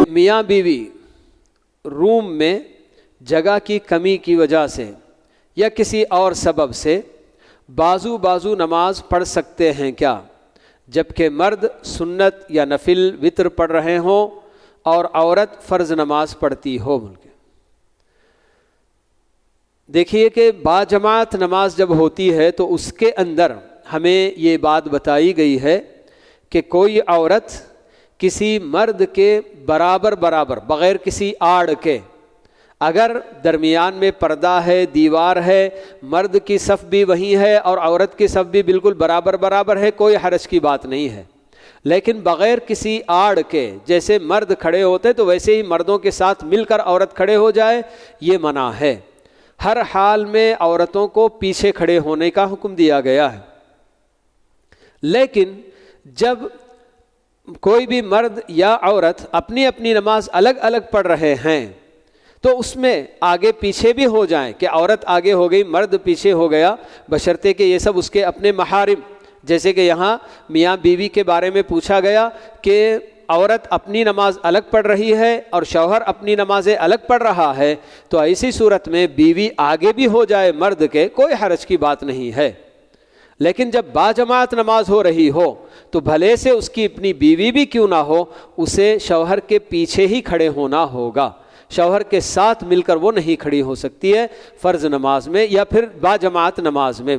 میاں بیوی روم میں جگہ کی کمی کی وجہ سے یا کسی اور سبب سے بازو نماز پڑھ سکتے ہیں کیا، جبکہ مرد سنت یا نفل وتر پڑھ رہے ہوں اور عورت فرض نماز پڑھتی ہو؟ دیکھیے کہ باجماعت نماز جب ہوتی ہے تو اس کے اندر ہمیں یہ بات بتائی گئی ہے کہ کوئی عورت کسی مرد کے برابر بغیر کسی آڑ کے، اگر درمیان میں پردہ ہے، دیوار ہے، مرد کی صف بھی وہی ہے اور عورت کی صف بھی بالکل برابر ہے، کوئی حرج کی بات نہیں ہے، لیکن بغیر کسی آڑ کے، جیسے مرد کھڑے ہوتے تو ویسے ہی مردوں کے ساتھ مل کر عورت کھڑے ہو جائے، یہ منع ہے۔ ہر حال میں عورتوں کو پیچھے کھڑے ہونے کا حکم دیا گیا ہے، لیکن جب کوئی بھی مرد یا عورت اپنی اپنی نماز الگ الگ پڑھ رہے ہیں تو اس میں آگے پیچھے بھی ہو جائیں کہ عورت آگے ہو گئی، مرد پیچھے ہو گیا، بشرطے کہ یہ سب اس کے اپنے محارم، جیسے کہ یہاں میاں بیوی کے بارے میں پوچھا گیا کہ عورت اپنی نماز الگ پڑھ رہی ہے اور شوہر اپنی نمازیں الگ پڑھ رہا ہے، تو ایسی صورت میں بیوی آگے بھی ہو جائے مرد کے، کوئی حرج کی بات نہیں ہے۔ لیکن جب باجماعت نماز ہو رہی ہو تو بھلے سے اس کی اپنی بیوی بھی کیوں نہ ہو، اسے شوہر کے پیچھے ہی کھڑے ہونا ہوگا، شوہر کے ساتھ مل کر وہ نہیں کھڑی ہو سکتی ہے فرض نماز میں یا پھر باجماعت نماز میں۔